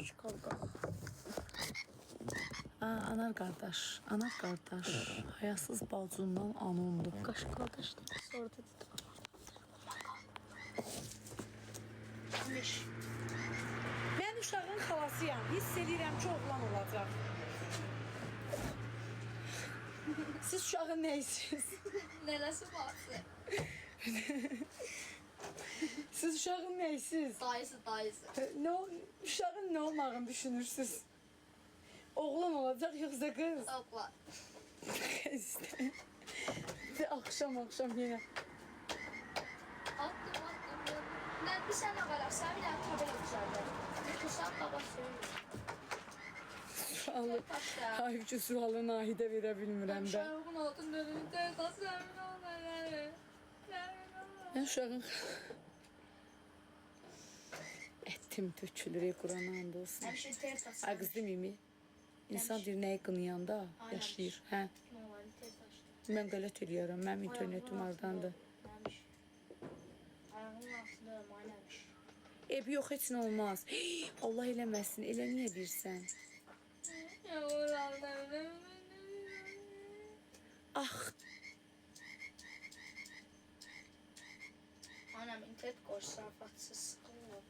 Qalqaq. Anar qardaş, anar qardaş. Hayasız bacından anondu. Qaş qardaş da sonra dedi. Mən uşağın xalasıyam. Hiss edirəm ki, oğlan olacaq. Siz uşağın neyisiniz? Nələsi varsa. Siz uşağın neyisiniz? Dayısı. Uşağın ne olmağını düşünürsünüz? Oğlan olacaq yoxsa qız? Oğlan. Ve akşam yine. Attım. Mən bir sənə qalaq, sən bir dənə tabela düzəldir. Sən baba söylüyor. Sualı, hayır ki sualı Nahidə verə bilmirəm də. Uşağın altın dönümdə qasəmin onları. Mən uşağın... Etim tökülür, Qur'ana and olsun. Həmişə ter taşır. Ay qız deməyimi? İnsan deyir nəyi qınayanda yaşayır. Hə? Normalde ter taşır. Mən qələt eləyərəm, mənim internetim hardandır. Nəmiş. Ayağının altında nəmiş. Ev yox, heç nə olmaz. Allah eləməsin, elə niyə deyirsən? Ah, Anam internet qoysa, fatsız sıxılır.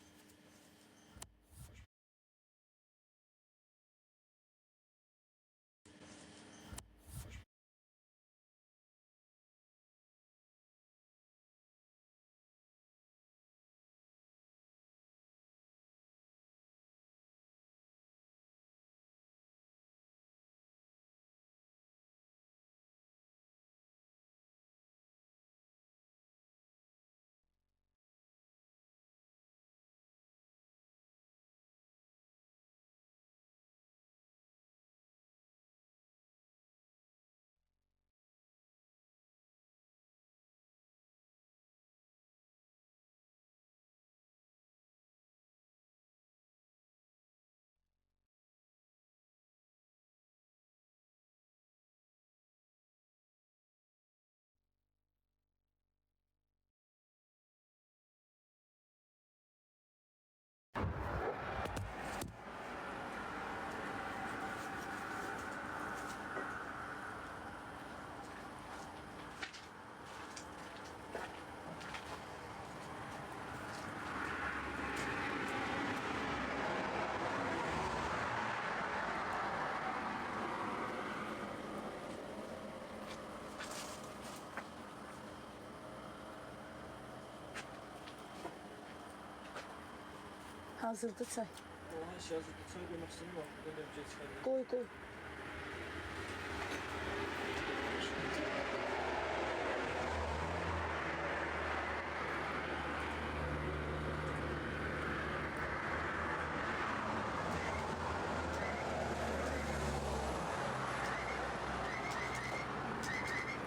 hazırdı çay. Oha şey hazırda çay koymak istedim ama burada da bir şey çıkardım. Koy.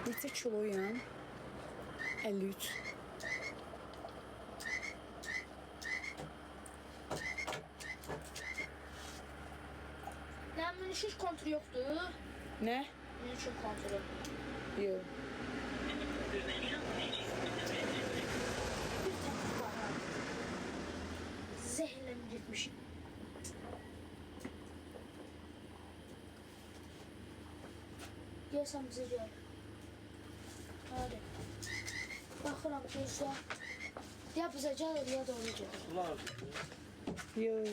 Neçə kiloyam? 53. Lan münişin kontrol yoktu. Nə? Münişin kontrolü. Yox. Bir tane var. Zehirlenip gitmiş. Gel sen bize gel. Hadi. Bakıram gözle. Ya bize gel ya da onu gel. Sular Yox.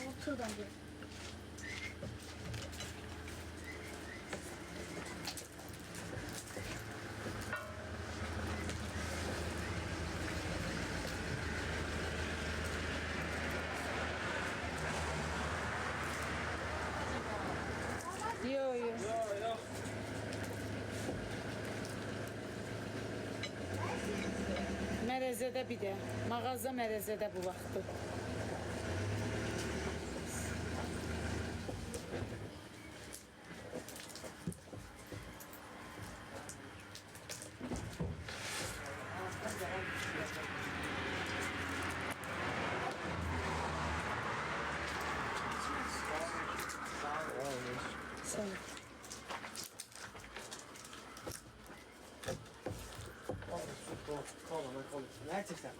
Ortadan gel. Yox. ya. Mərəzədə bir də. Mağaza mərəzədə bu vaxtı. Sağ ol. Kalma. Gerçekten.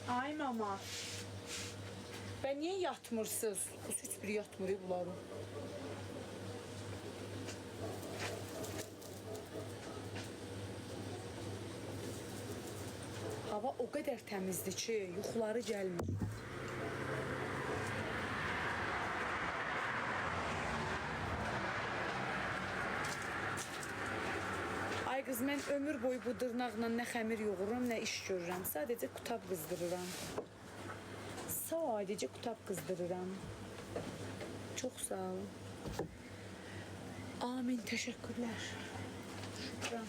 Ay mama. Ben niye yatmırsınız? Hiç biri yatmır bunları. Hava o kadar təmizdir ki, yuxuları gəlmir. Ay qız, mən ömür boyu bu dırnaqla nə xəmir yoğururam, nə iş görürəm. Sadəcə qutab qızdırıram. Sadəcə qutab qızdırıram. Çox sağ olun. Amin, təşəkkürlər. Şükran.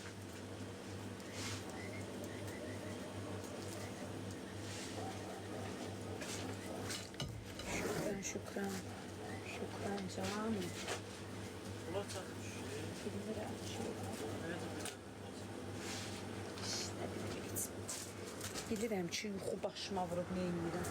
Şükran. Şükran canım. Bunlar çatmış. Bilmirəm ki. İşte bilirəm ki, yuxu başıma vurub nə edirəm.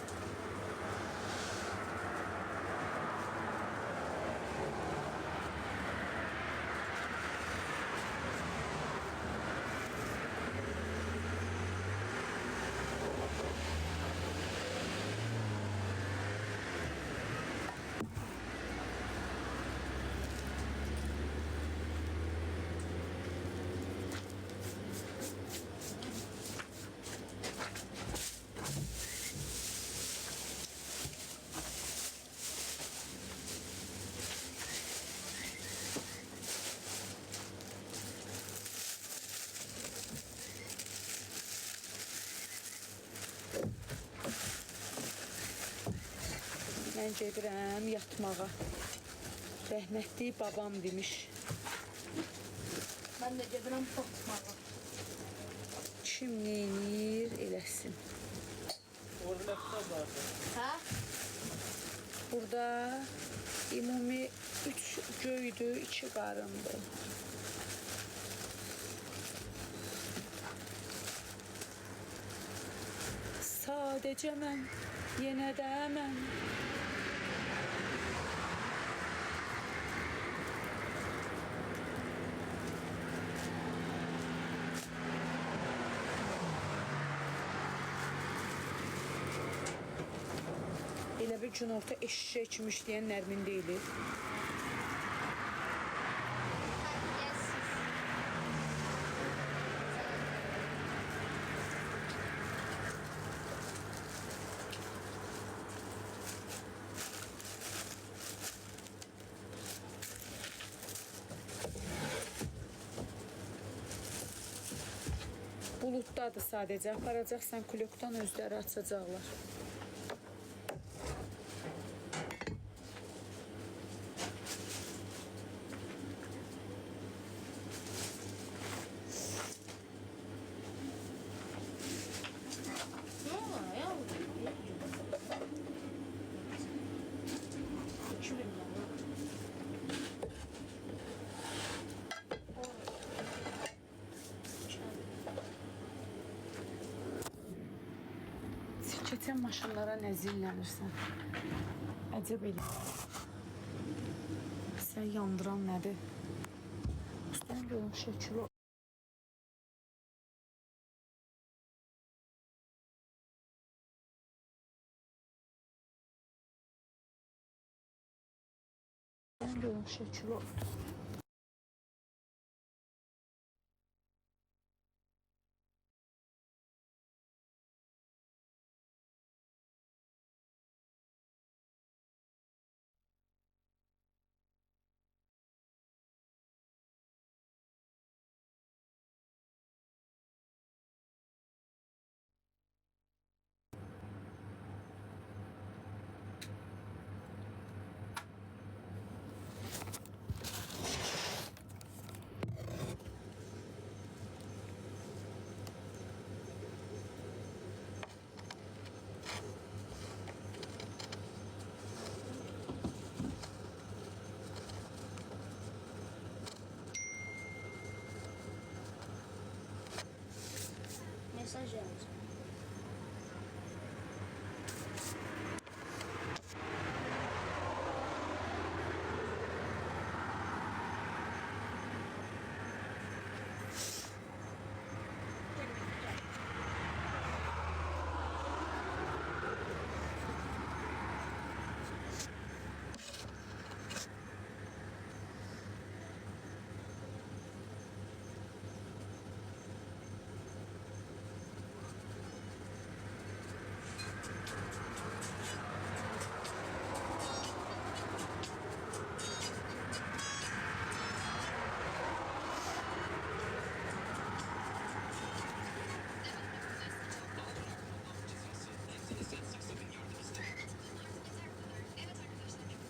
Mən gedirəm yatmağa. Rəhmətli babam demiş. Ben de gedirəm batmağa. Kim neyinir eləsin. Orada ne kitab vardı? Hə? Burada ümumi 3 göydü, 2 qarındı. Sadəcə mən, yenə də mən. Elə bir gün orta eşşək kimi işləyən Nərmin deyilir. Buluddadır sadəcə. Aparacaqsan kulokdan özləri açacaqlar. Ne var ya? 2000 lira. Keçən maşınlara nə zillənirsən? Əcəb elə. Sən yandıran nədir? Üstən görüm şəkili. Üstən görüm şəkili. şey alacağım.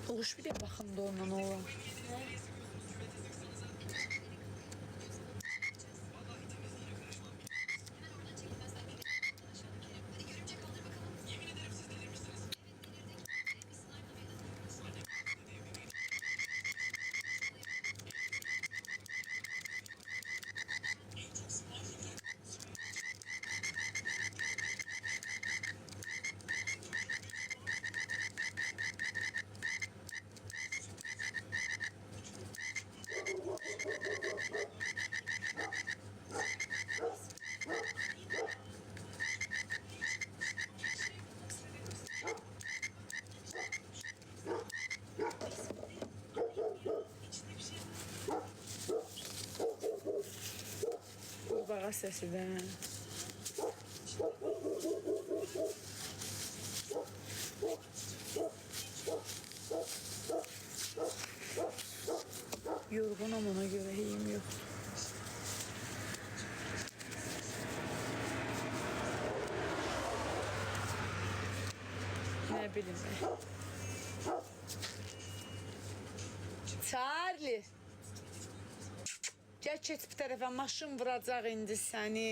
Oğuş bir de baxın da ondan olan. Qurbağa səsi də. Yorğunam, ona görə heyim yoxdur. Nə bilim mən. Charlie. Gəl keç bir tərəfə, maşın vuracaq indi səni.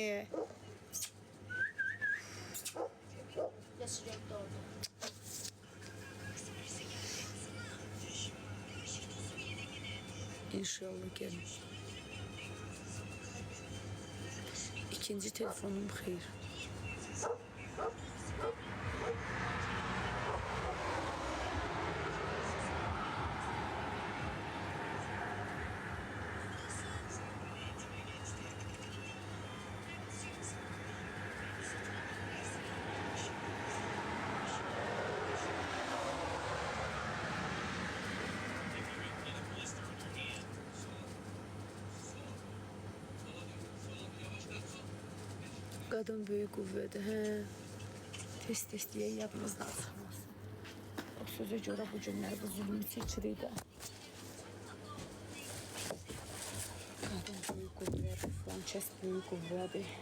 Ya sürekli orada. İnşallah gəlir. İkinci telefonum xeyir. Qadın böyük qüvvədir, hə. Test deyə yadımızdan çıxmasın. O sözə görə bu günlər bu zülmü çəkirik də. Qadın böyük qüvvədir, filan kəs böyük qüvvədir.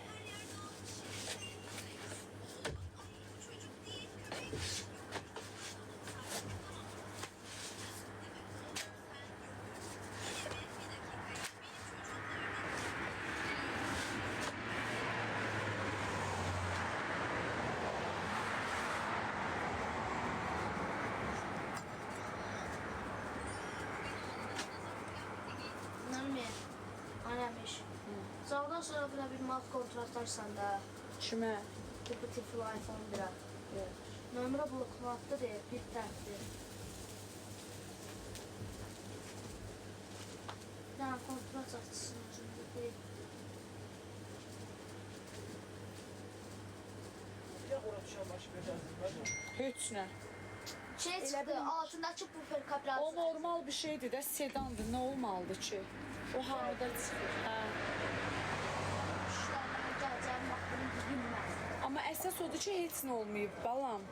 Nami, annemiş. Sağdan sonra buna bir mal kontrakt açsan da. Kimə? Bu tifli iPhone 1'e. Nömrə bloklatdı deyir, bir tərfdir. Bir dənə kontrakt açsın özündə deyir. Ya ora düşən maşın verəcəksiniz. Heç nə. Şey çıxdı, altındakı bufer O kabrası. normal bir şeydir də, sedandır. Nə olmalıdır ki? O hamıda çıxır. Hə. İşlərlə gələcəm, bax bunu bilməz. Amma əsas odur ki, heç nə olmayıb, balam.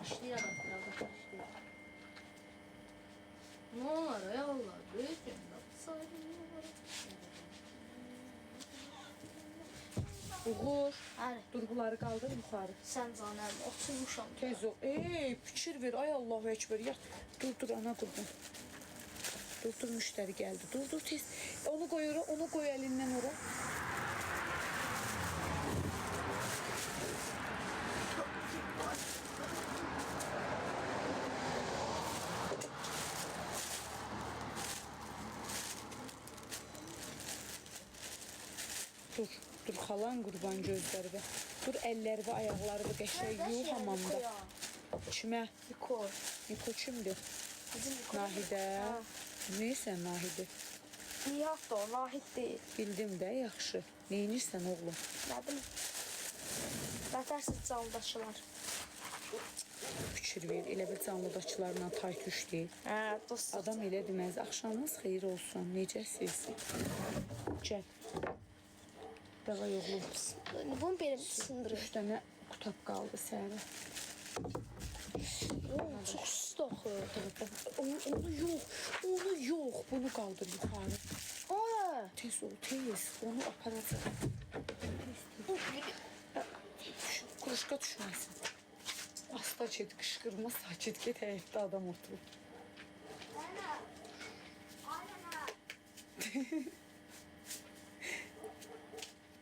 İşləyir adam, birazdan işləyir. Ne olur ya Allah, büyütün. Uğur, Hadi, dur bunları qaldır yuxarı. sen canım, oturmuşam. Tez ol. Ey, fikir ver. Ay Allahu Ekber. Ya, dur ana qurban. Dur müştəri gəldi. Dur tez. Onu qoy ora, onu qoy əlindən ora. Dur xalan qurban gözləri və. Dur əlləri və ayaqları və qəşəng yuh hamamda. Kimə? Nikol. Niko kimdir? Bizim Nikol. Nahidə. Neysən Nahidə? Nihat da o, Nahid değil. Bildim də yaxşı. Neynirsən oğlum? Ne bileyim. Vətərsiz canlıdaşılar. Fikir ver, elə bir canlıdaçılarla taytuş deyil. Dostum. Adam elə deməz, axşamınız xeyir olsun, necəsiz? Gəl. Davay oğlum. Bunu benim sındırır. 3 dənə qutab qaldı səhərə. Çok süslü oxu. Onu yox, onu yox. Bunu qaldır yuxarı. Aa. Tez ol, tez. Onu aparacaq. Kruşka düşməsin. Asta çet, qışqırma, sakit get, həyətdə adam oturur.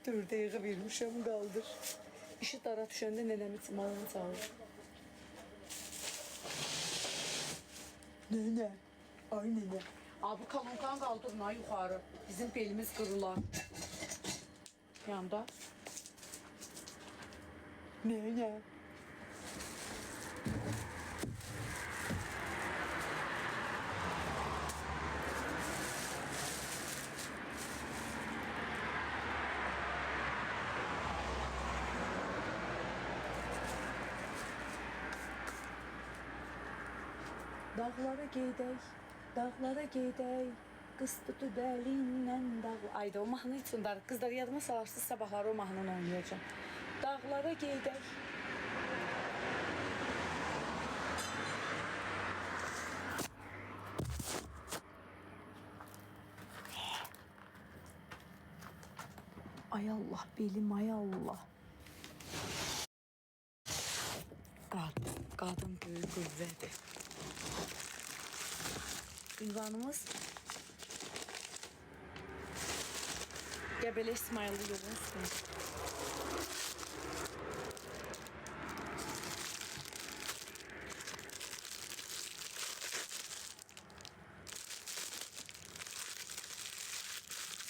Dur, dəqiqə vermişəm, qaldır. İşi dara düşəndə nənəmi malını çağır. Nənə, ay nənə. Abi kalonkan qaldırma yuxarı. Bizim belimiz qırılar. Yanda. Nənə. Dağlara gedək, dağlara gedək. Qız tutu dəlindən dağ. Ayda o mahnı üçün dar. Qızlar yadıma salarsız sabahları o mahnını oynayacağım. Dağlara gedək. Ay Allah belim, ay Allah. Qadın böyük qüvvədir. Ünvanımız Qəbələ İsmayıllı yolun üstündə.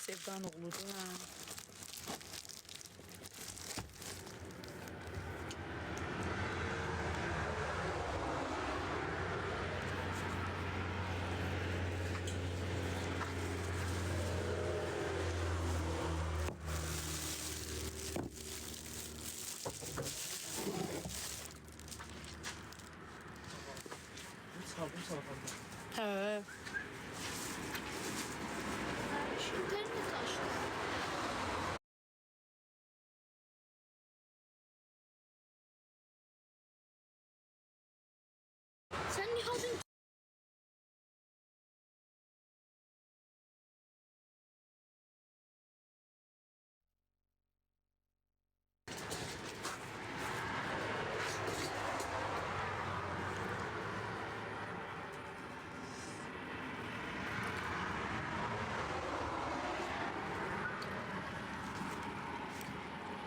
Sevdan oğludur ha. Saldım sana fazla. Hə. Şu internet açtı. Sen Nihat'ın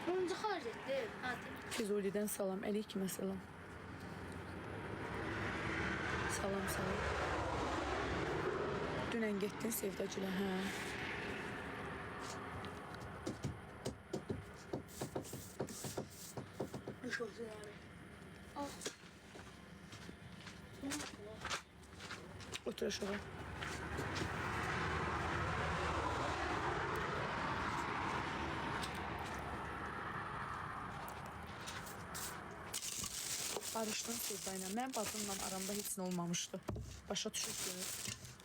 Bunu xaric etdi. Hadi. Füzulidən salam, əleykümə salam. Salam, salam. Dünən getdin Sevdacıla, hə? Düş olsun abi. Al. Otur aşağı. Barışdan Sevdayla. Mən bacımla aramda heç nə olmamışdı. Başa düşürsünüz.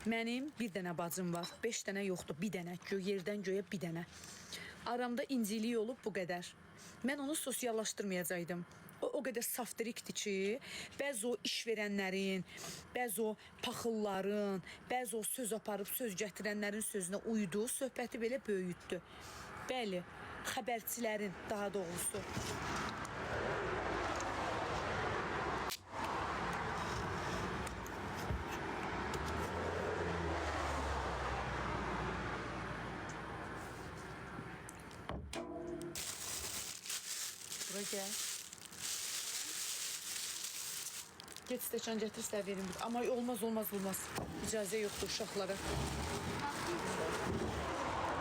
Mənim bir dənə bacım var. 5 dənə yoxdur. Bir dənə. Yerdən göyə bir dənə. Aramda incilik olub bu qədər. Mən onu sosiallaşdırmayacaqdım. O qədər saftirikdir ki, bəzi o iş verənlərin, bəzi o paxılların, bəzi o söz aparıb söz gətirənlərin sözünə uydu, söhbəti belə böyütdü. Bəli, xəbərçilərin daha doğrusu. Bura gəl. Get stəkan gətir, sizə verin. Amma olmaz, olmaz, olmaz. İcazə yoxdur uşaqlara.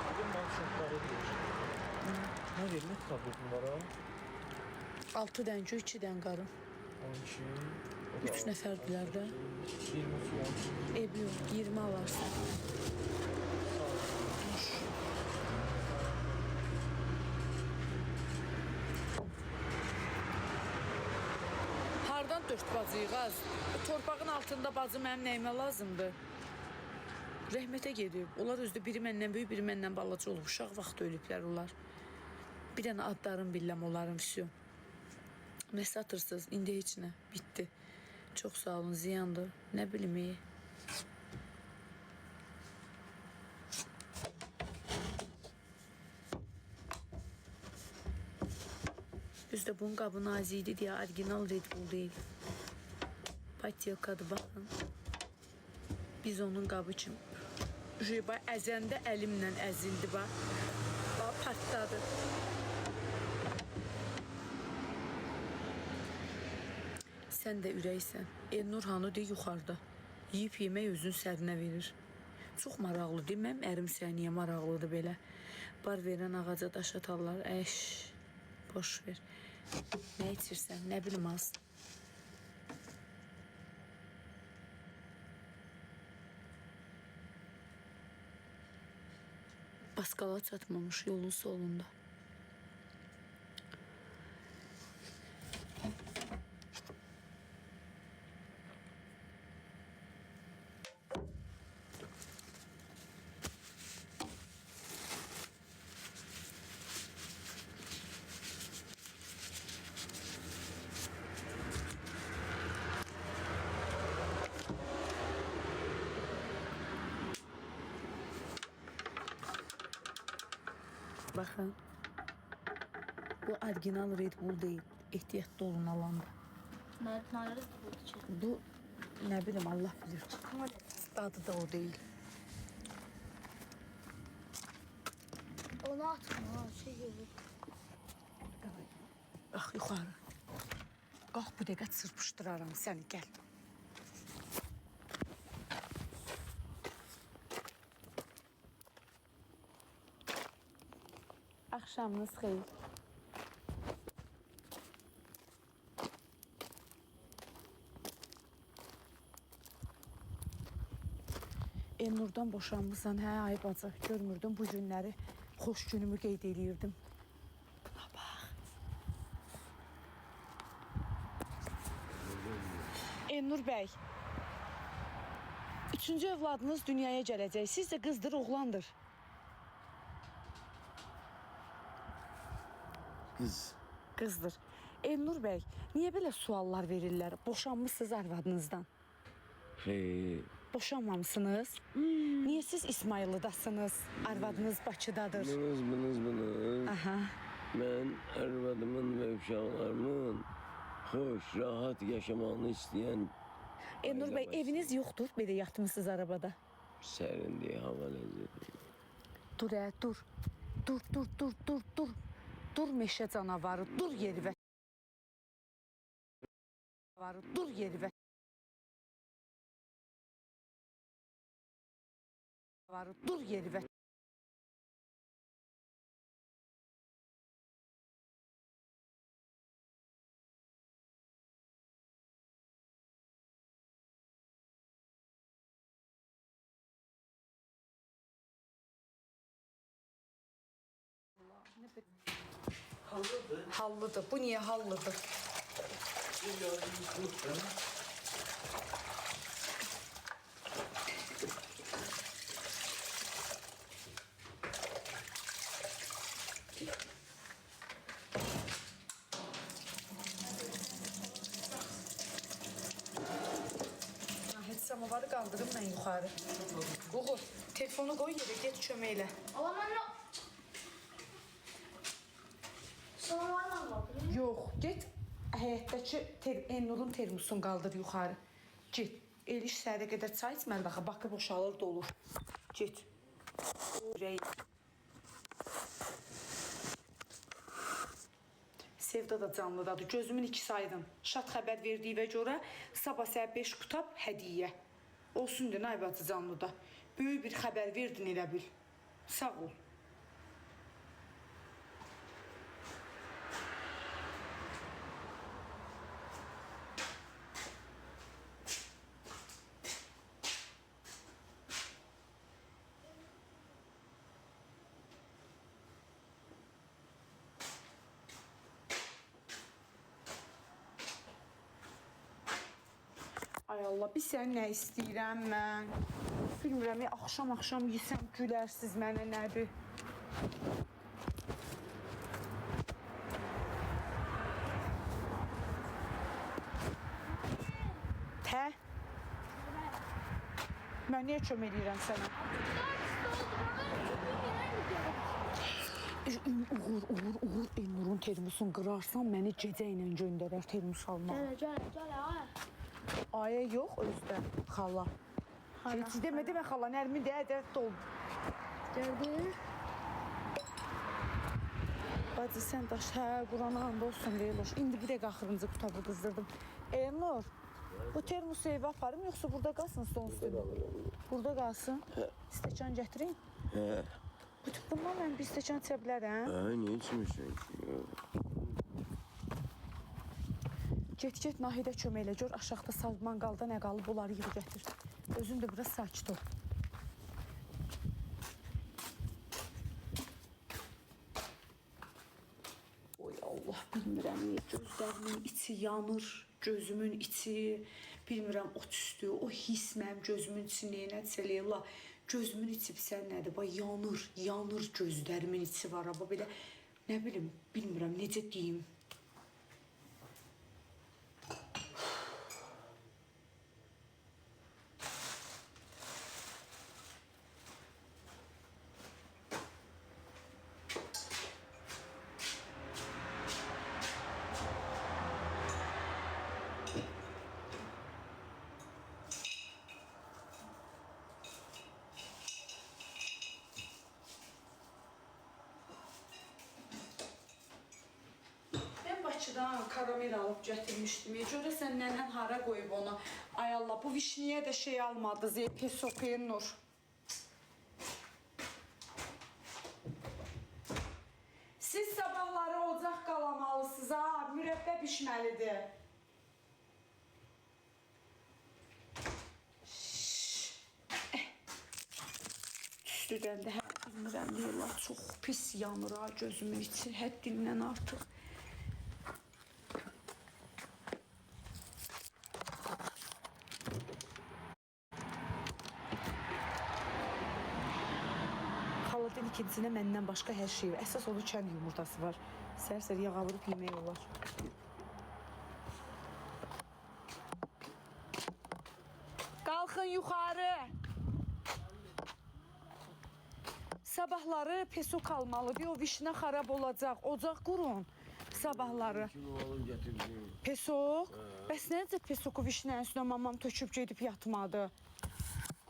Bugün ben şokları diyor. Nə verir? Nə kitabdır bunlara? 6 dənə göy, 2 dənə qarı. 12. 3 nəfərdirlər də. 20 fiyat. Ev yox, 20 alarsan. Hardan 4 bacıyıq az? Torpağın altında bacı mənim nəyimə lazımdır? Rəhmətə gedib. Onlar özdə biri məndən böyük, biri məndən balaca olub. Uşaq vaxtı ölüblər onlar. Bir dənə adlarım billəm onların vəsiyo. Nə satırsınız? İndi heç nə. Bitdi. Çox sağ olun, ziyandır. Nə bilim iyi. Düzdür, bunun qabı nazik idi deyə orijinal Red Bull deyil. Patilkadır, baxın. Biz onun qabı üçün. Bax, əzəndə əlimlə əzildi, bax. Bax, partladı. Sən də ürəksən. Elnur hanıdır yuxarıda. Yiyib yemək özün sərinə verir. Çox maraqlıdır. Mənim ərim səniyə maraqlıdır belə. Bar verən ağaca daş atarlar. Əş, boş ver. Nə içirsən? Nə bilim az. Baskala çatmamış yolun solunda. Baxın. Bu orijinal Red Bull deyil. Ehtiyatlı olun alanda. Nə Red Bull ki? Bu nə bilim Allah bilir. Dadı da o deyil. Onu atma, şey gibi. Bax yuxarı. Qalx bu dəqiqə çırpışdıraram səni, gəl. Axşamınız xeyir. Elnurdan boşanmışsan, hə ay bacı, görmürdüm bu günləri. Xoş günümü qeyd eləyirdim. Buna bax. Elnur bəy, 3-cü övladınız dünyaya gələcək. Siz də qızdır, oğlandır. Qız. Qızdır. Elnur bəy, niyə belə suallar verirlər? Boşanmışsınız arvadınızdan. Boşanmamışsınız. Niyə siz İsmayılıdasınız? Arvadınız Bakıdadır. Bınız. Aha. Mən arvadımın və uşaqlarımın xoş, rahat yaşamağını istəyən Elnur bəy, eviniz yoxdur, belə yatmışsınız arabada. sərinliyi hava ləzzəti. Dur, dur. Dur. Dur meşə canavarı, dur yerivə. Dur yerivə. Dur yerivə. Hallıdır. Bu niye hallıdır? Heç samovarı qaldırım mən yuxarı. Uğur, telefonu qoy yerə, get köməklə. Ama ben yok. Sana var mı bakayım? Yox, get həyətdəki Elnurun termosunu qaldır yuxarı. Get. Eliş səhərə qədər çay içməli baxa, bakı boşalır, dolur. Get. Ürək. Sevda da canlıdadır. Gözümün ikisi aydın. Şad xəbər verdiyivə görə sabah səhər 5 qutab hədiyyə. Olsun din ay bacı canlıda. Böyük bir xəbər verdin elə bil. Sağ ol. Ay Allah, bir sən nə istəyirəm mən? Bilmirəm, axşam yesəm gülərsiz mənə nədir? Tə? Mən niyə kömək edirəm sənə? Uğur, Elnurun termosunu qırarsan, məni gecə ilə göndərər termos almağa. Gəl, ay. Aya yox, özdə, xala. Heç demə xala, Nərmin də doldu. Gördün? Bacı, sən daş, Qurana and olsun, Leyloş. İndi bir də axırıncı qutabı qızdırdım. Elnur, bu termosu evə aparım, yoxsa burada qalsın son üstündə? Burada qalsın. İstəkan gətirin. Hə. Bundan mən bir stəkan içə bilərəm. Niyə içmirsən ki? Get Nahidə kömək elə, gör aşağıda salman qalda nə qalıb, bunları yığ gətir. Özün də biraz sakit ol. Oy Allah, bilmirəm, gözlərimin içi yanır, gözümün içi, bilmirəm, o tüstü, o his mənim gözümün içi neynədirsə, Leyla, gözümün içi bilsən nədir, yanır gözlərimin içi var, amma belə, nə bilim, bilmirəm, necə deyim. Bakıdan karamel alıb gətirmişdim. Görəsən nənən hara qoyub onu? Ay Allah, bu vişniyə də şey almadı, pesok Elnur. Siz sabahları ocaq qalamalısınız, ha? Mürəbbə bişməlidir. Tüstüdən də bilmirəm, Leyla, çox pis yanır ha gözümün içi, həddindən artıq. Xaladın ikincisində məndən başqa hər şey var. Əsas onun kənd yumurtası var. Sər-sər yağa vurub yemək olar. Qalxın yuxarı. Sabahları pesok almalıdır. O vişnə xarab olacaq. Ocaq qurun. Sabahları. Pesok? Bəs necə pesoku vişnənin üstünə mamam töküb gedib yatmadı?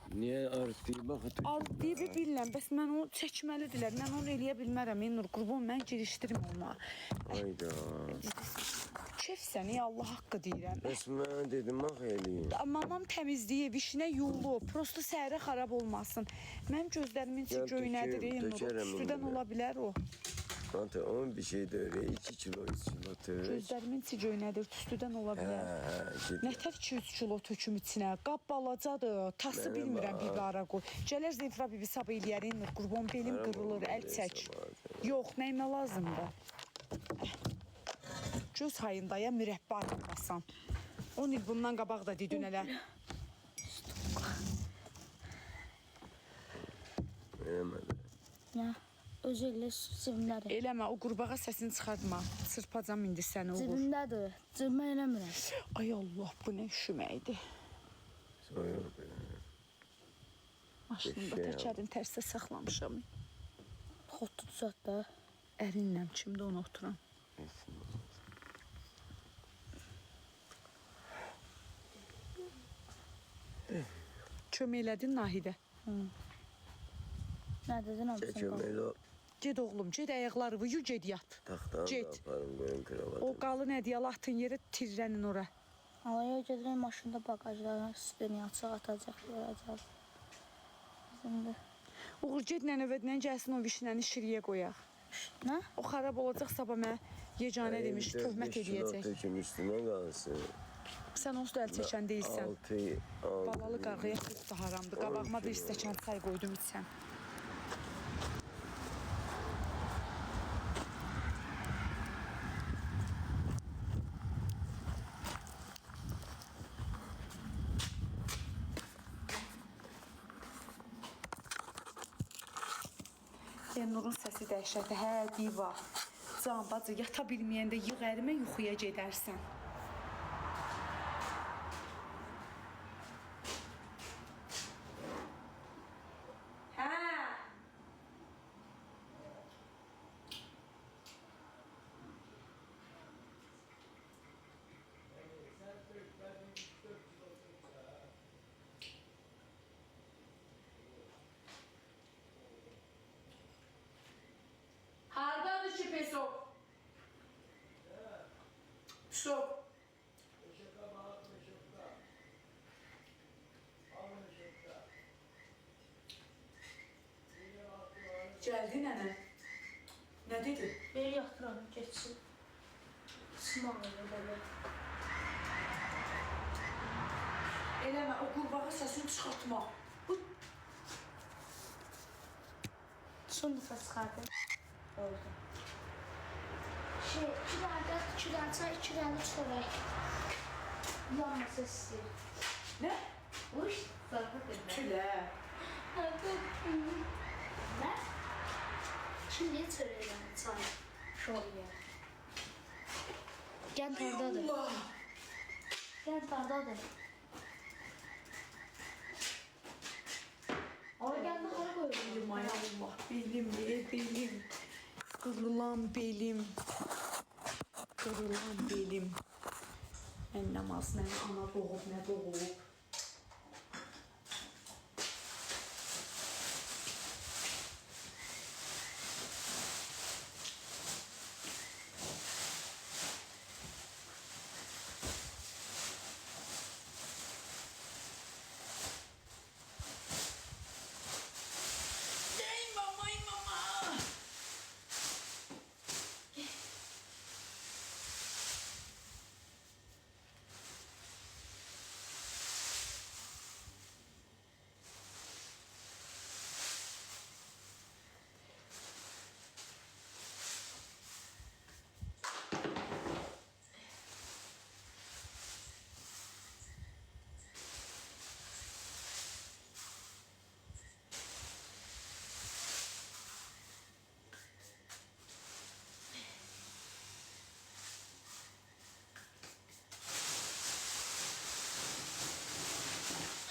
Niyə artıyı baxı? Artıyı bilirəm, bəs mən onu çəkməlidirlər. Mən onu eləyə bilmərəm, Elnur, qurban, mən girişdirim ona. Hayda. Kefsən, Allah haqqı deyirəm. Bəs mən dedim, bax eləyim. Mamam təmizliyi, vişnə yulub, prosto səhərə xarab olmasın. Mənim gözlərimin içi göynədir, Elnur, üstüdən ola bilər o. Anta, onun bir şey de öyle, 2 kilo, 3 kilo tüç. Gözlərimin içi göynədir, tüstüdən ola bilər. Nətər 200 kilo töküm içinə, qab balacadır, tası bilmirəm bir ara qoy. Gələr Zeyfra bibi sabah eləyər, qurban, belim qırılır, əl çək. Yox, nəyimə lazımdır? Göz hayındaya mürəbbə atmasan. 10 il bundan qabaq da dedin elə. Eləmədi. Nə? Özəllə cibimdədir. Eləmə, o qurbağa səsini çıxartma. Çırpacam indi səni, Uğur. Cibimdədir. Cibimə eləmirəm. Ay Allah, bu nə üşüməkdir. Soyuq belə. Maşında təkərin tərsə saxlamışam. Xottu düzət də. Ərinləm, kimdə onu oturam. Kömək elədin Nahidə. Nə dedin abi? Çəkəməli o. Ged oğlum, ged ayaqları vuyu, ged yat. Taxtanı da Get. aparım, qoyun kravatı. O qalın hədiyyə atın yerə tirrənin ora. Alaya gedirəm maşında bagajlarına speni açıq atacaq, verəcək. Şimdi. Uğur, ged nənəvədlə gəlsin o vişnəni şiriyə qoyaq. Nə? O xarab olacaq, sabah mənə yeganə demiş, töhmət edəcək. Töküm üstünə qalsın. Sən onsuz da əl çəkən deyilsən. 6. Balalı qarğıya çox da haramdır. Qabağıma bir stəkan çay qoydum içsən. Elnurun səsi dəhşəti. Hə, diva. Can bacı, yata bilməyəndə yığ ərimə yuxuya gedərsən. Hə. Hardadır ki pesok? Pesok. Gəldi nənə. Nə dedi? Beni yatıram, geçsin. Sınav böyle. Eləmə, o qurbağa səsini çıxartma. Son defa çıkardım. Oldu. İki tane çay, iki tane çörek. Yanması istiyor. Nə? Uy, zarfı dedi. Tülə. Ne? Şimdi çöreğden çay. Şöyle. Gel tardadır. Allah. Gel tardadır. Oraya geldi kara koyuyorum. Belim ay Allah. Belim. Kırılan belim. Kırılan belim. Mən namaz, mən ana doğub, nə doğub.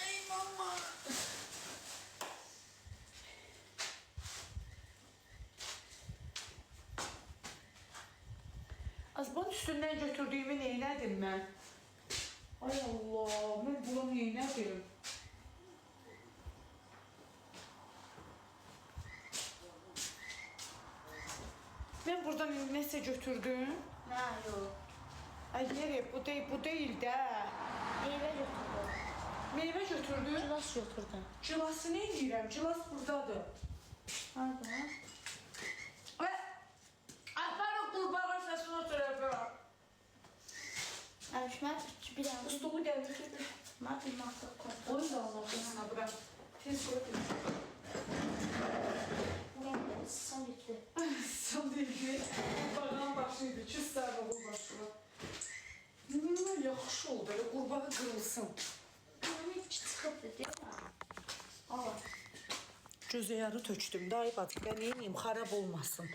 Ey mama. Azban üstündən götürdüyümü neynədim mən? Ay Allah, mən bunu neynədim? Mən buradan nəsə götürdüm. Ne yok. Ay yeri, bu deyil də. Meyve götürdüm. Meyvə götürdüm. Cilas götürdüm. Cilası nə edirəm? Cilas buradadır. Nerede? Apar o qurbağa səsini o tərəfə. Erişmek bir tane. Stolu gəlir. Ben bir masa koydum. Onu da Allah'ın sana bırak. Tez götür. Ne? Sen bitti. Son deyildi. Qurbağanın başıydı. Küs sərvə bu başına. Yaxşı oldu. Belə qurbağa qırılsın. Hani hiç çıkıptı değil mi? Al. Gözəyarı tökdüm. Dayı bacı, mən neyim? Xarab olmasın.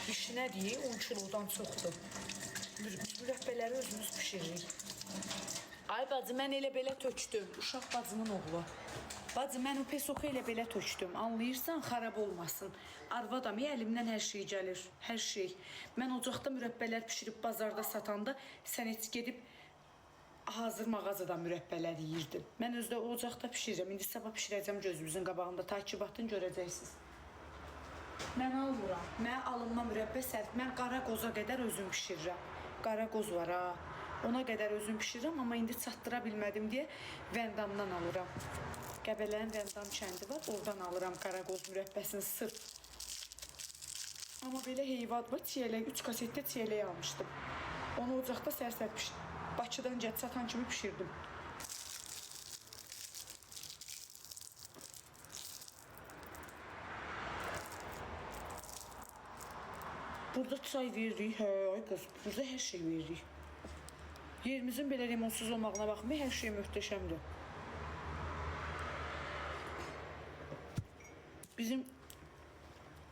Bişinədir, 10 kilodan çoxdur. Mürəbbələri özümüz pişiririk. Ay bacı, mən elə belə tökdüm. Uşaq bacımın oğlu. Bacı, mən o pesoku elə belə tökdüm. Anlayırsan, xarab olmasın. Arvadam, əlimdən hər şey gəlir. Hər şey. Mən ocaqda mürəbbələr pişirib bazarda satanda sən heç gedib hazır mağazadan mürəbbələr yeyirdim. Mən özdə ocaqda pişirirəm. İndi sabah pişirəcəm gözümüzün qabağında. Takibatın görəcəksiniz. Mən almıram. Mən alınma mürəbbə sərf. Mən qara qoza qədər özüm pişirirəm. Qara qoz var ha. Ona qədər özüm pişirirəm, amma indi çatdıra bilmədim deyə Vəndamdan alıram. Qəbələrin Vəndam kəndi var, oradan alıram qara qoz mürəbbəsini sırf. Amma belə heyvat var, çiyələk, 3 kasetdə çiyələk almışdım. Onu ocaqda sərsər pişirdim. Bakıdan gəl satan kimi pişirdim. Burada çay veririk, ay qız, burada hər şey veririk. Yerimizin belə limonsuz olmağına baxmayın, hər şey möhtəşəmdir. Bizim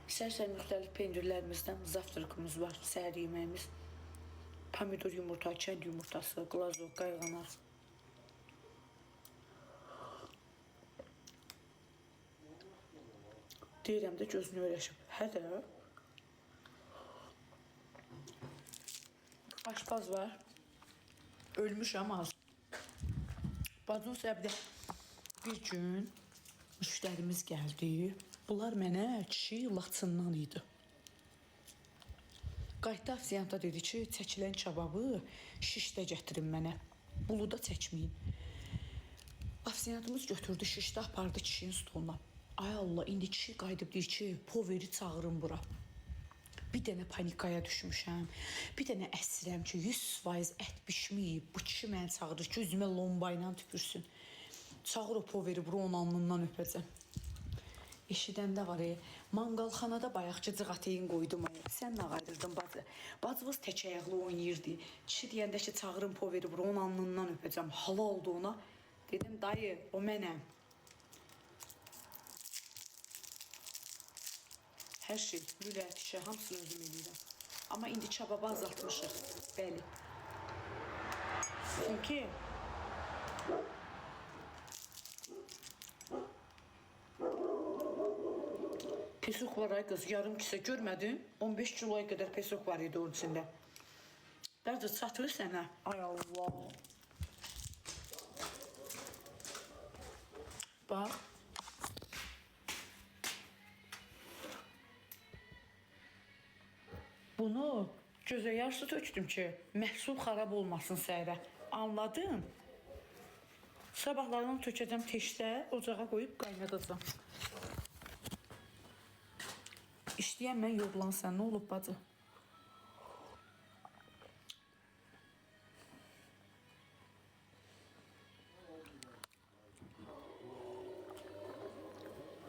İstərsən müxtəlif pendirlərimizdən zavtraqımız var, səhər yeməyimiz. Pomidor yumurta, kənd yumurtası, glazok, qayğanaq. Deyirəm də gözünü öyrəşib. Hə də. Aşpaz var. Ölmüşəm az. Bacım səbəbdə bir gün müştərimiz gəldi. Bunlar mənə kişi Laçından idi. Qayıtdı afisiyanta dedi ki, çəkilən kababı şişdə gətirin mənə. Buluda çəkməyin. Afisiyantımız götürdü şişdə, apardı kişinin stoluna. Ay Allah, indi kişi qayıdıb deyir ki, poveri çağırın bura. Bir dənə panikaya düşmüşəm. Bir dənə əsirəm ki, 100% ət bişməyib. Bu kişi məni çağırır ki, üzümə lomba ilə tüpürsün. Çağır o poveri bura, onun alnından öpəcəm. Eşidəndə var, manqalxanada bayaqçı cığateyin qoydum. Sən nə qayırdın bacı? Bacımız tək ayaqlı oynayırdı. Kişi deyəndə ki, çağırın poveri bura, onun alnından öpəcəm. Hala oldu ona. Dedim, dayı, o mənəm. Hər şey, lülət, işə, hamısını özüm eləyirəm. Amma indi kababı azaltmışıq. Bəli. Çünki pesok var ay qız, yarım kisə görmədin? 15 kiloya qədər pesok var idi onun içində. Dərcə çatır sənə. Ay Allah. Bax. Bunu gözə yarısı tökdüm ki, məhsul xarab olmasın səhərə. Anladın? Sabahlarını tökəcəm teşdə, ocağa qoyub qaynadacam. İşləyən mən yoğulansan, nə olub bacı?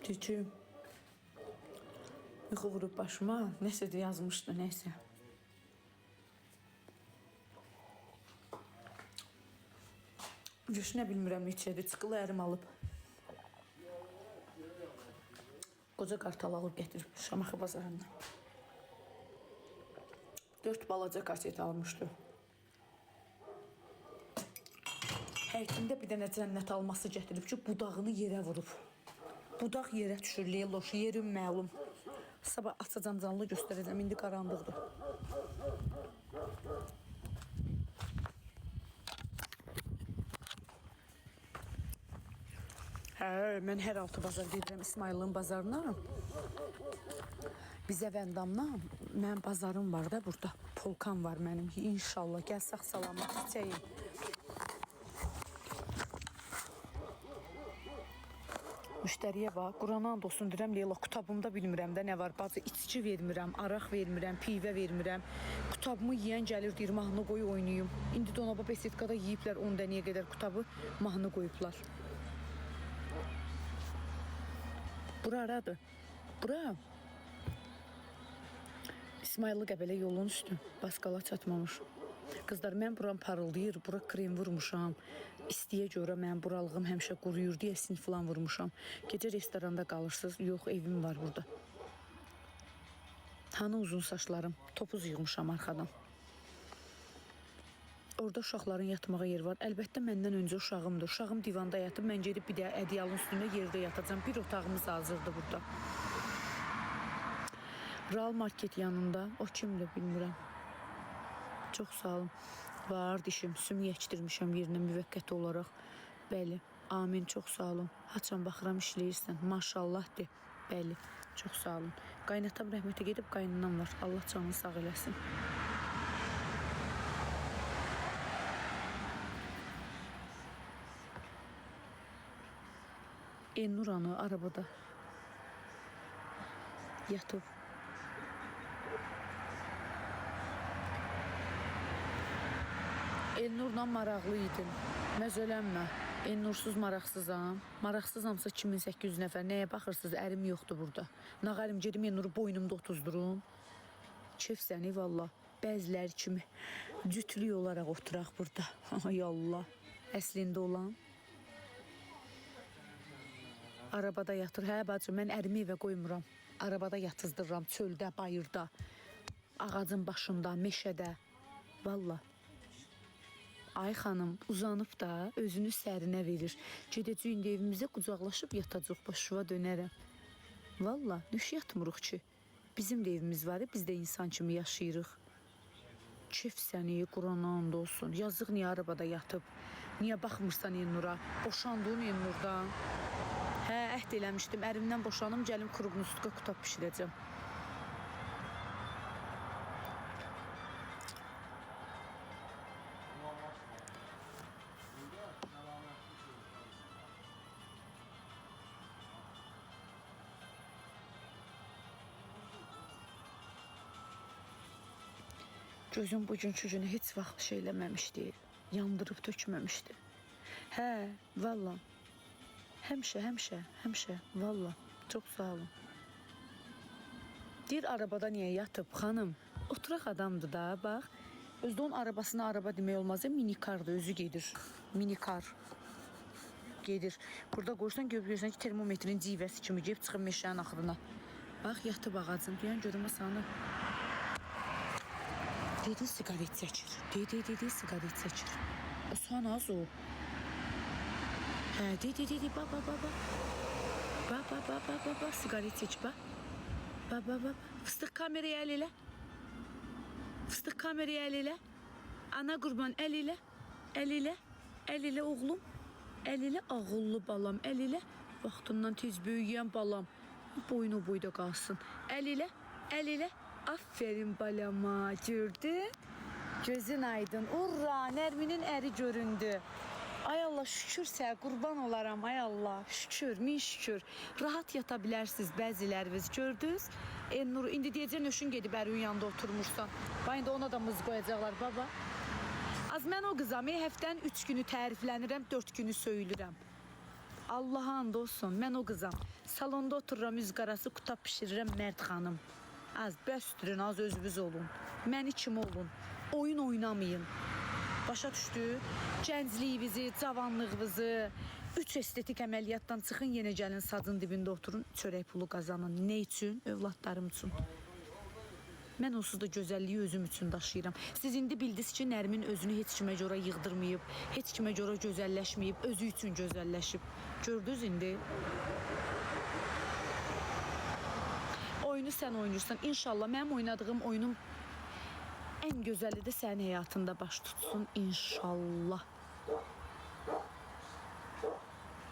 Deyəcəm, yuxu vurub başıma, nəsə də yazmışdı, nəsə. Göşünə bilmirəm neçədir, çıxılı ərim alıb. Qoca qartal alıb gətirib Şamaxı bazarından. 4 balaca kaset almışdı. Həyətində bir dənə cənnət alması gətirib ki, budağını yerə vurub. Budaq yerə düşür, leyloş, yerim məlum. Sabah açacam canlı göstərəcəm, indi qaranlıqdır. Mən hər altı bazar gedirəm İsmailin bazarına. Bizə Vəndamla mən bazarım var da burada. Polkam var mənim. İnşallah gəl sağ salamat içəyim. Müştəriyə bax, Quranan dostum deyirəm, Leyla, qutabımda bilmirəm də nə var. Bacı, içki vermirəm, araq vermirəm, pivə vermirəm. Qutabımı yeyən gəlir, deyir, mahnı qoy oynayım. İndi də ona besetkada yeyiblər 10 dənəyə qədər qutabı, mahnı qoyublar. Bura aradır. Bura. İsmailli Qəbələ yolun üstü. Baskala çatmamış. Qızlar, mən buram parıldayır, bura krem vurmuşam. İstiyə görə mən buralığım həmişə quruyur deyə sinif falan vurmuşam. Gecə restoranda qalırsınız. Yox, evim var burada. Hanı uzun saçlarım? Topuz yığmışam arxadan. Orada uşaqların yatmağa yer var. Əlbəttə məndən öncə uşağımdır. Uşağım divanda yatıb, mən gedib bir də ədyalın üstündə yerdə yatacam. Bir otağımız hazırdır burada. Real market yanında. O kimdir bilmirəm. Çox sağ olun. Var dişim. Sümük əkdirmişəm yerinə müvəqqəti olaraq. Bəli. Amin. Çox sağ olun. Haçan baxıram işləyirsən. Maşallah de. Bəli. Çox sağ olun. Qaynatam rəhmətə gedib qaynanam var. Allah canını sağ eləsin. Elnur anı arabada yatıb. Elnurla maraqlı idim. Məzələnmə. Elnursuz maraqsızam. Maraqsızamsa 2800 nəfər. Nəyə baxırsınız? Ərim yoxdur burada. Nağarim gedim Elnuru boynumda otuzdurum. Kef səni valla. Bəziləri kimi cütlük olaraq oturaq burada. Ay Allah. Əslində olan. Arabada yatır. Hə bacım, mən ərimi evə qoymuram. Arabada yatızdırıram, çöldə, bayırda, ağacın başında, meşədə. Valla. Ay xanım uzanıb da özünü sərinə verir. Gedəcək indi evimizə qucaqlaşıb yatacaq, başıva dönərəm. Valla, nüş yatmırıq ki. Bizim də evimiz var, biz də insan kimi yaşayırıq. Kef səni, Qurana and olsun. Yazıq niyə arabada yatıb? Niyə baxmırsan Elnura? Boşandın Elnurdan. Hə, əhd eləmişdim. Ərimdən boşanım, gəlim krugnuska kutab pişirəcəm. Gözüm bugünkü günü heç vaxt şey eləməmişdi. Yandırıb tökməmişdi. Hə, valla. Həmişə, valla. Çox sağ olun. Deyir, arabada niyə yatıb, xanım? Oturaq adamdır da, bax. Özdə onun arabasına araba demək olmaz, minikardır, özü gedir. Minikar. Gedir. Burada qoyursan, görürsən ki, termometrin civəsi kimi gəlib çıxıb meşənin axırına. Bax, yatıb ağacın. Deyən görünmə sana. Dedi, sigaret çəkir. Dedi, sigaret çəkir. O sana az o. Hə, dedi, baba. Baba, sigaret çək, baba. Fıstıq kameraya əl elə. Fıstıq kameraya əl elə. Ana qurban, əl elə. Əl elə oğlum. Əl elə, ağıllı balam, əl elə. Vaxtından tez böyüyən balam. Boyun o boyda qalsın. Əl elə. Aferin balama, gördün? Gözün aydın. Urra, Nərminin əri göründü. Ay Allah, şükür sənə, qurban olaram, ay Allah. Şükür, min şükür. Rahat yata bilərsiniz bəziləriniz, gördünüz? Elnur, indi deyəcək, nöşün gedib ərin yanında oturmursan. Bax, indi ona da mız qoyacaqlar, baba. Az mən o qızam, həftənin 3 günü təriflənirəm, 4 günü söyülürəm. Allaha and olsun, mən o qızam. Salonda otururam, üz qarası kutab pişirirəm, Mərd xanım. Az bəstürün, az özünüz olun. Məni kim olun? Oyun oynamayın. Başa düşdü? Gəncliyinizi, cavanlığınızı, 3 estetik əməliyyatdan çıxın, yenə gəlin sacın dibində oturun, çörək pulu qazanın. Nə üçün? Övladlarım üçün. Mən onsuz da gözəlliyi özüm üçün daşıyıram. Siz indi bildiniz ki, Nərmin özünü heç kimə görə yığdırmayıb, heç kimə görə gözəlləşməyib, özü üçün gözəlləşib. Gördünüz indi? Oyunu sən oynayırsan. İnşallah mənim oynadığım oyunun ən gözəli də sənin həyatında baş tutsun. İnşallah.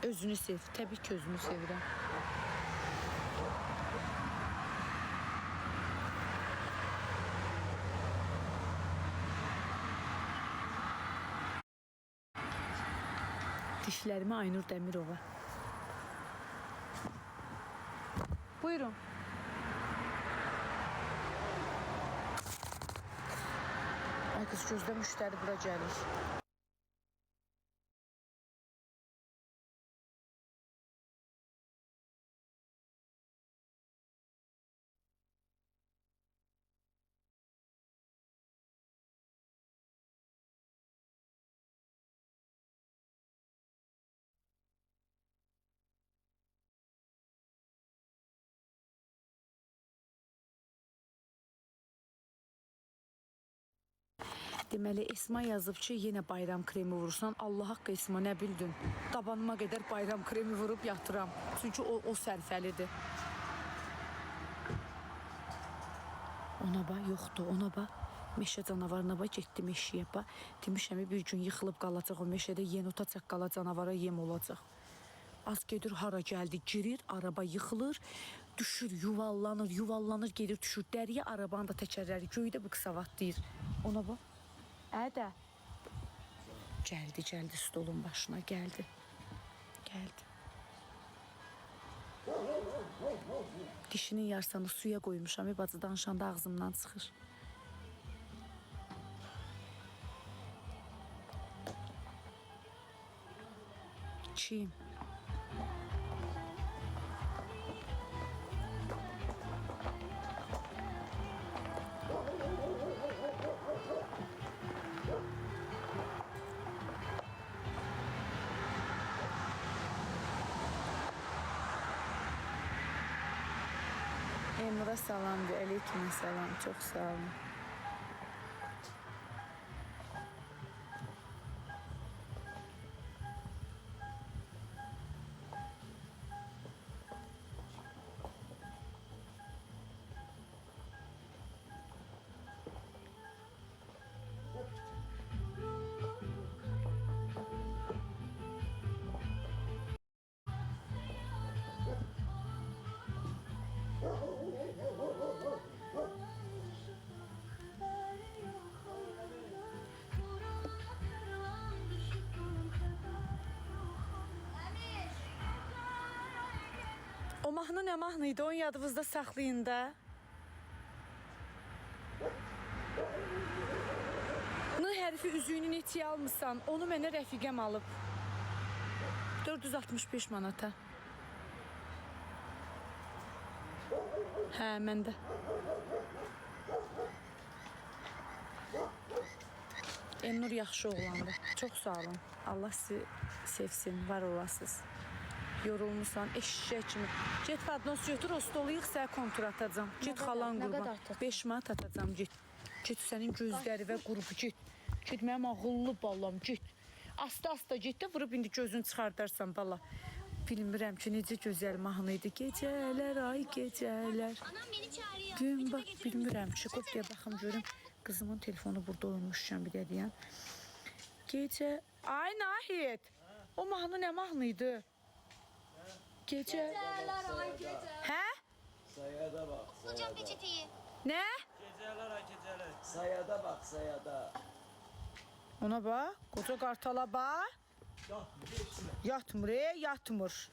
Özünü sev. Təbii ki, özünü sevirəm. Dişlərimi Aynur Dəmirova. Buyurun. Ay kız, gözdə müştəri bura gəlir. Deməli, Esma yazıb ki, yenə bayram kremi vurursan. Allah haqqı Esma, nə bildin? Tabanıma qədər bayram kremi vurub yatıram. Çünki o sərfəlidir. Ona bax, yoxdur, ona bax. Meşə canavarına bax, getdi meşəyə bax. Demişəm, bir gün yıxılıb qalacaq o meşədə, yenota çaqqala canavara yem olacaq. Az gedir, hara gəldi, girir, araba yıxılır, düşür, yuvallanır, gedir, düşür. Dəriyə arabanın da təkərləri göydə bu qısavatlayır. Ona bax. Ədə. Gəldi stolun başına, gəldi. Dişinin yarsanı suya qoymuşam, bacı danışanda ağzımdan çıxır. Çiğim. Elnura salam de. Aleyküm salam. Çok sağ olun. O mahnı nə mahnı idi? Onu yadınızda saxlayın da. N hərfi üzüyünü neçəyə almısan? Onu mənə rəfiqəm alıb. 465 manata. Hə, məndə. Elnur yaxşı oğlandı. Çox sağ olun. Allah sizi sevsin, var olasınız. Yorulmuşsan, eşşək kimi. Get padnos götür, o stolu yığ, sənə kontur atacam. Get xalan nə qurban. qədər atacam? 5 manat atacam, get. Get sənin gözləri və qrupu, get. Get mənim ağıllı balam, get. Asta-asta get də vurub indi gözünü çıxardarsan bala. Bilmirəm ki, necə gözəl mahnı idi. Gecələr, ay gecələr. Anam beni çağırıyor. Gün bax, bilmirəm ki, qop deyə baxım görüm. Qızımın telefonu burada olmuşcan bir də deyən. Gecə, ay Nahid. O mahnı nə mahnı idi? Gecə. Hə? Sayada bak, Hocam sayada. peçeteyi. Nə? Gecələr, ay gecələr. Sayada bak, sayada. Ona bax, qoca qartala bax. Yatmır, yatmır.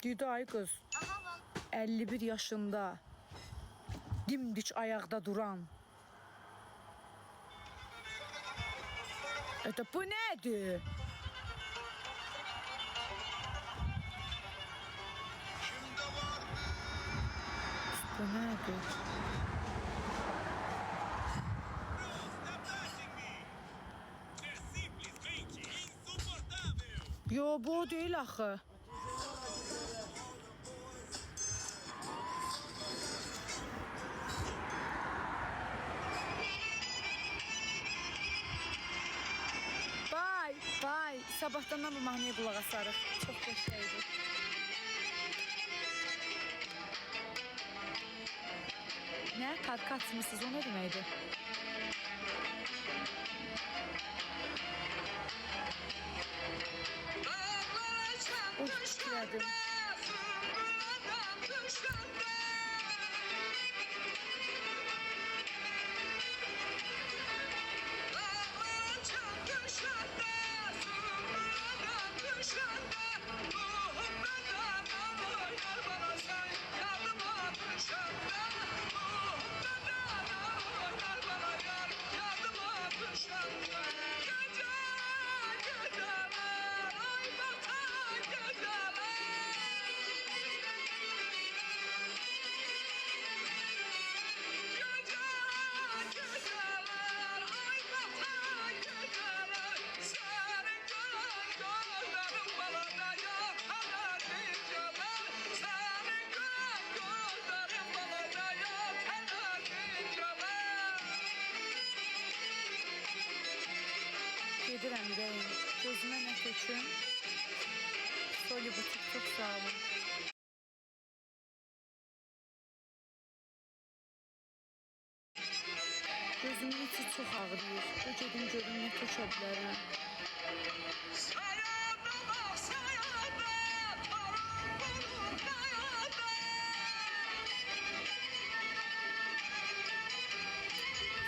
Dedi ay qız, Aha bak. 51 yaşında dimdik ayaqda duran. Bu nədir? Bu nədir? Yo, bu o deyil axı. Vay, sabahdan bu mahnıya qulaq asarıq. Çox qəşəngdir. Nə? Karka açmışsınız, o nə deməkdir? Of, fikirlədim. Gedirəm ürəyim. Gözümə nə töküm? Soli butik, çox sağ olun. Gözümün içi çox ağrıyır. Bu gedim görüm nə tökə bilərəm.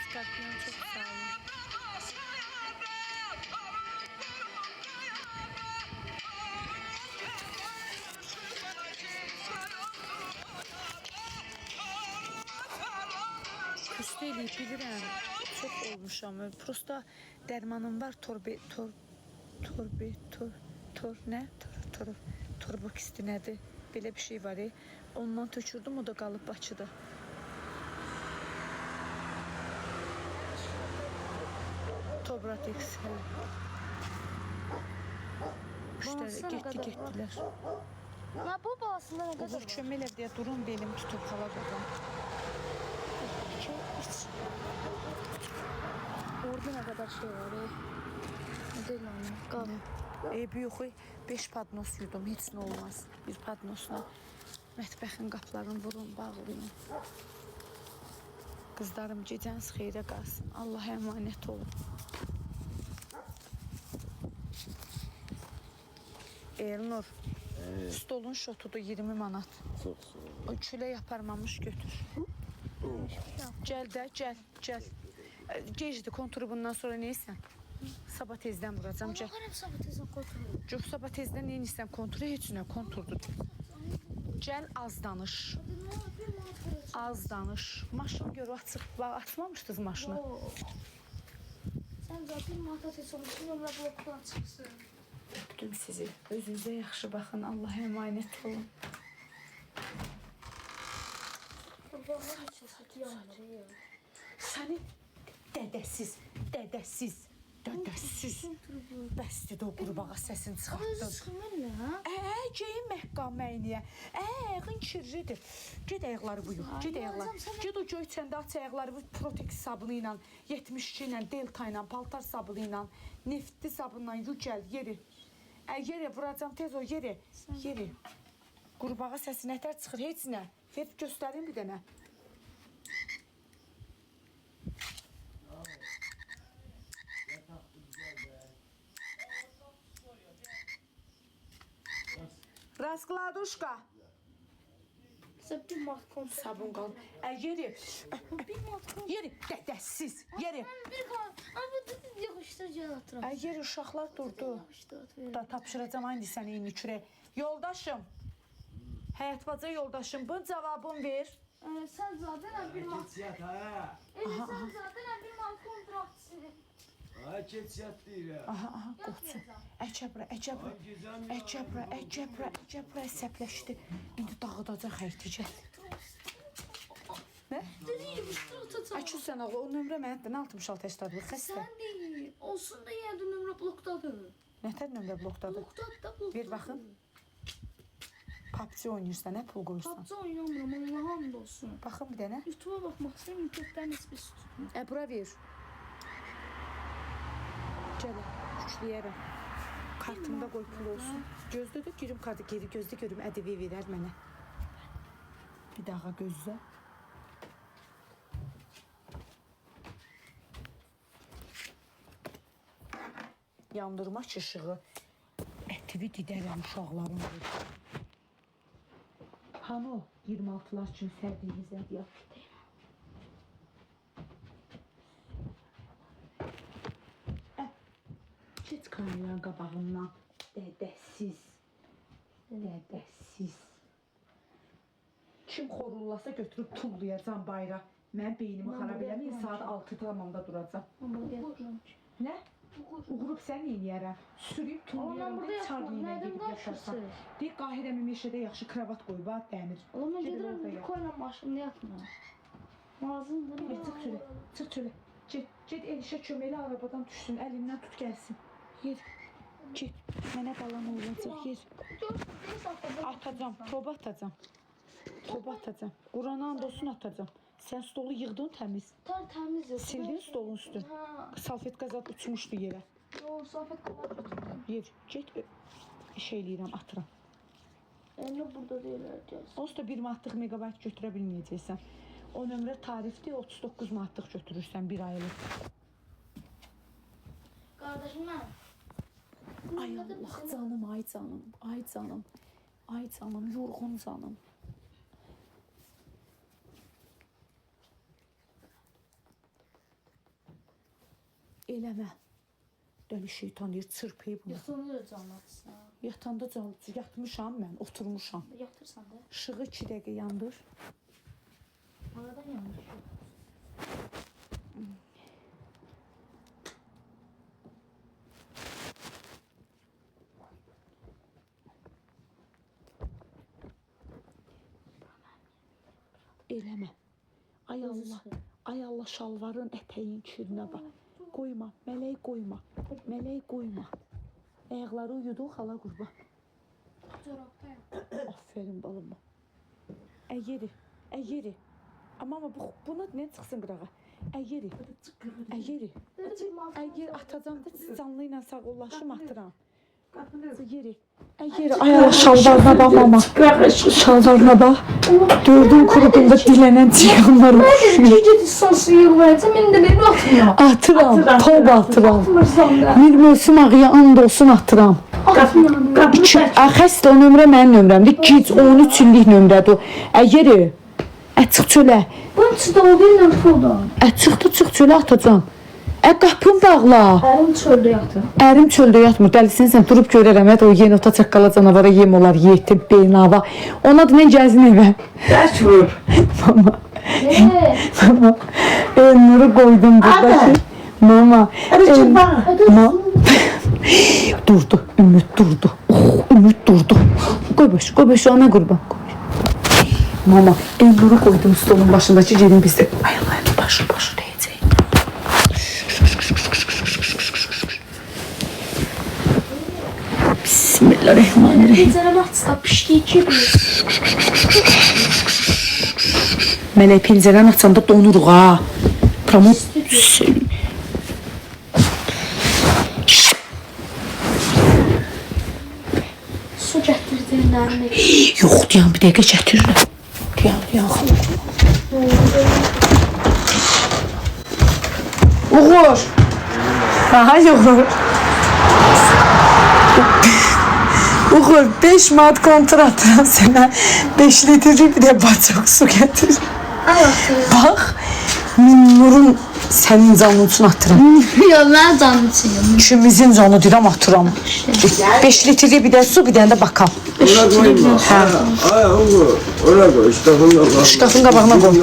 Skorpion çok sağ olun. Üstü eləyib bilirəm, çox olmuşam. Prosta dərmanım var, torbokisti nədir? Belə bir şey var. Ondan tökürdüm, o da qalıb Bakıda. Tobratex. Müştəri getdilər. Ha bu balasında ne kadar Olur var? çömel evde durun belim tutup hala qurban. İki, üç. Orada ne kadar şey var. Ne değil onu. Qal. Yox, 5 padnos yudum, heç nə olmaz. Bir padnosla mətbəxin qapılarını vurun, bağlayın. Qızlarım, gecəniz xeyrə qalsın. Allaha əmanət olun. Elnur, stolun şotudur 20 manat. Çok sağ ol. O külə yaparmamış götür. Gəl də, gəl. Gecdir, konturu bundan sonra neysən? Sabah tezdən vuracam, gəl. Baxarım sabah tezən kontrol. Yox, sabah tezdən neysən? Konturu heç nə, konturdur. Gəl, az danış. Az danış. Maşını gör, açıq. Açmamışdınız maşını. Sən zaten manat etsən, nömrə blokdan çıxsın. Öpdüm sizi. Özünüzə yaxşı baxın. Allaha əmanət olun. Babamın içəsi yanır. Səni dədəsiz. Bəsdir də o qurbağa səsini Özü çıxartdın. çıxmır nə? Geyin məhqaməyniyə. Ayağın kirlidir. Ged ayaqları buyu. Ged ayaqları. Ged o göy çəndə aç ayaqları bu Protex sabunu ilə, 72 ilə, Delta ilə, paltar sabunu ilə, neftli sabunla yu gəl, yeri. Yeri vuracam tez o yeri. Yeri. Qurbağa səsi nətər çıxır heç nə. Ver göstərin bir dənə. Raskladuşka. Sən bir manat kontrol. Sabun qal. Yeri. Bir manat kontrol. Yeri. Dədəsiz. Yeri. Bir qal. Amma dedi yığışdır gəl atıram. Yeri uşaqlar durdu. Yığışdır at. Da tapşıracağım aynı səni indi kürə. Yoldaşım. Həyat baca yoldaşım. Bu cavabını ver. Sən zaten bir manat. Geçiyat ha. Sən zaten bir manat kontratçısın. Ha geçiyat değil ha. Aha, qoçu. Əcəbra. Əcəbra əsəbləşdi. İndi dağıdacaq həyəti gəl. Nə? Dedi yığışdır atacam. Əçil sən ağla, o nömrə mənədən 66 yaşdadır, xəstə. Sən deyil. Olsun da yenə də nömrə blokdadır. Nətər nömrə blokdadır? Blokdadır da blokdadır. Ver baxın. PUBG oynayırsan, nə pul qoyursan? PUBG oynamıram, Allah'a hamd olsun. Baxın bir dənə. YouTube'a baxmaq istəyirəm, YouTube'dan heç bir tutmuyor. Bura ver. Gəl, yükləyərəm. Kartımda qoy pul olsun. Gözdə də girim kartı geri gözdə görüm ƏDV verər mənə. Bir daha gözlə. Yandırma işığı. Ətimi didərəm uşaqlarım. Hani o 26'lar üçün sərdiyiniz ədiyyat? Geç kameranın qabağından. Dədəsiz. Kim xorullasa götürüb tullayacam bayra. Mən beynimi xarab eləməyin, saat 6 tamamda duracam. Amma yatmıram ki. Nə? Uğurub sən neyniyərəm? Sürüb tullayarım, burada deyək Charlie ilə yatmam, gedib nədən yaşarsan. qaçırsınız? Deyək Qahirəmi meşədə yaxşı kravat qoy, var dəmir. Oğlum mən Gedir gedirəm, orada bir yat. koyla maşında yatmıram. Lazımdır. Bir çıx çölə, çıx çölə. Get Elişə köməklə arabadan düşsün, əlimdən tut gəlsin. Yer, get. Mənə qalan olacaq, yer. Atacam, toba atacam. Toba atacam. Qurana and olsun atacam. Sən stolu yığdın təmiz. Təmizdir. Sildin stolun üstün. Ha, Salfetka zat uçmuşdu yerə. yox, safət qalar götürdüm. Yer, get. Şey eləyirəm, atıram. Yəni burada deyirlər, gəl. Onsuz da 1 manatlıq megabayt götürə bilməyəcəksən. O nömrə tarifdir, 39 manatlıq götürürsən bir aylıq. Qardaşım mənim. Ay Allah canım, ay canım, ay canım, ay canım, yorğun canım. Eləmə. Dəli şeytan deyir, çırpıyıb bunu. Yatınır canlatsan. Yatanda yatmışam mən, oturmuşam. Yatırsan da. Işığı 2 dəqiqə yandır. Aradan yanlış yok. Eləmə. Ay Allah, ay Allah şalvarın ətəyin kirinə bax. Qoyma, mələk qoyma, mələk qoyma. Ayaqları uyudu xala qurban. Corabdayım. Aferin balım. Əyeri. Amma buna nə çıxsın qırağa? Əyeri. Əyeri atacam da canlı ilə sağollaşım atıram. Yeri. Ayağına şalvarına bak mama. Şalvarına bak. Dördün grubunda dilenen çıkanlar Gece distansı yığmayacağım. İndi beni atmıyor. atıram. Top atıram. Atmırsam da. Bir mövsüm ağıya and olsun atıram. Atmıyorum. Xəstə o nömrə mənim nömrəmdir. Gic 13 illik nömrədir o. Yeri. Çıx çölə. Bunun içinde olduğuyla pulda. Çıx çölə atacam. Qapını bağla. Erim çölde yatır. Ərim çöldə yatmır. Dəlisin sən durub görərəm. Hətta o yenota çaqqala canavara yem olar, yetim, beynava. Ona da nə gəzin evə. Kaç vur? Mama. Mama. Nuru koydum buradaki. Mama. Hadi bana. Durdu. Ümit durdu. Oh, Ümit durdu. Koy başı ana kurban. Mama. Nuru koydum stolun başındaki gelin bizde. Ayağlarını başı diyecek. Bismillahirrahmanirrahim. Penceremi açsa pişti ki bir. Mələk pəncərəni açanda donuruq ha. Pramod Su getirdiğinden yox deyəm, bir dəqiqə gətirirəm. Deyəm. Uğur. Aha yox. Uğur 5 manat kontratla sənə 5 litrlik bir də bacaq su gətir. Bax, Nurun sənin canın üçün atıram. Yok ben canlı çiğim. İkimizin canı deyirəm atıram. 5 litrlik bir də su, bir dənə də bakal. Ona koyma. Ay oğlum. Ona koy. Şkafın qabağına qoy.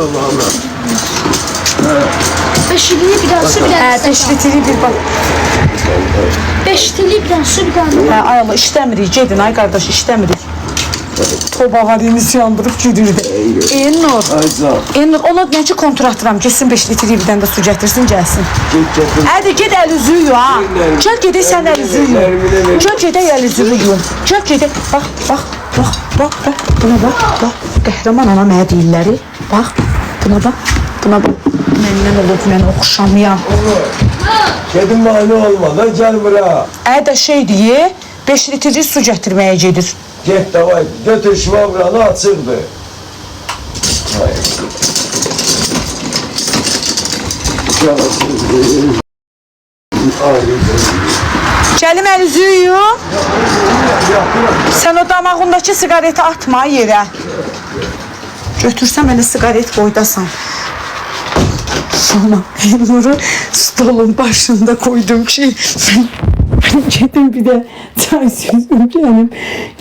Beşliği bir daha su bir daha. 5 litrlik bir bak. Beşliği bir daha su bir daha. Ay Allah, işləmirik, gedin ay qardaş, işləmirik. Tobalarımız yandırıb gidirdi. Nur. Nur, ona necə kontrol atıram, getsin 5 litrlik bir dənə də su gətirsin, gəlsin. Hadi get əl üzü yu ha. Gəl gedək sən əl üzü yu. Gəl gedək əl üzü yu. Gəl gedək. Bax. Buna bax. Qəhrəman ana mənə deyirləri. Bax. Buna bax. Məndən olub, mən oxşamayam. Kedim mani olmadan gel buraya. Ədə şey deyə 5 litrlik su gətirməyə gedir. Get davay. Götür şvabranı açıqdır. Gəlim əl üzü yu. Sən o damağındakı siqareti atma yerə. Götürsəm elə siqaret boydasan. Sonra Nuru stolun başında koydum ki gedim bir de çay süzdüm kendim.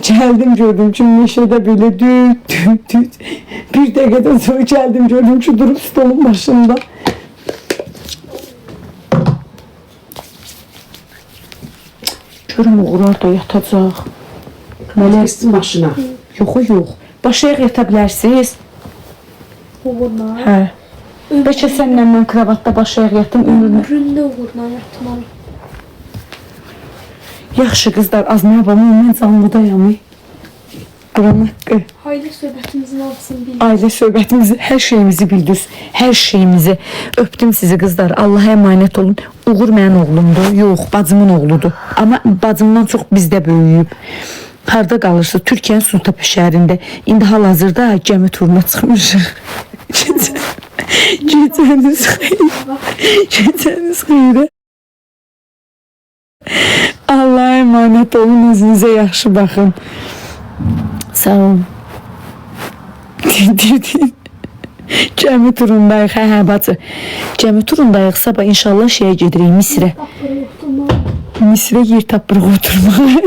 Geldim gördüm ki meşede böyle düt. Bir dakikadan sonra geldim gördüm ki durup stolun başında. Görüm Uğur orada yatacaq. Meleksin başına. Yox. Başlayaq yata bilərsiniz. Uğurla. Hə. Bəlkə sənlə mən kravatda başlayaq yatım ömrünü. Ömründe uğurla yatmalı. Yaxşı qızlar, az nə yapalım, mən canlıdayam. Quran haqqı. Hayli söhbətimizin alsın bil. Ailə söhbətimizi, hər şeyimizi bildiniz. Hər şeyimizi. Öpdüm sizi qızlar. Allah'a emanet olun. Uğur mənim oğlumdur. Yox, bacımın oğludur. Amma bacımdan çox bizdə böyüyüb. Harda qalırsınız? Türkiyənin Sultapı şəhərində. İndi hal-hazırda gəmi turuna çıxmışıq. Gecəniz xeyrə. Allah'a emanet olun. Özünüzə yaxşı baxın. Sağ olun. Gəmi turundayıq, hə bacı. Gəmi turundayıq, sabah inşallah şeye gedirik, Misrə. Misrə yer tapırıq oturmağa.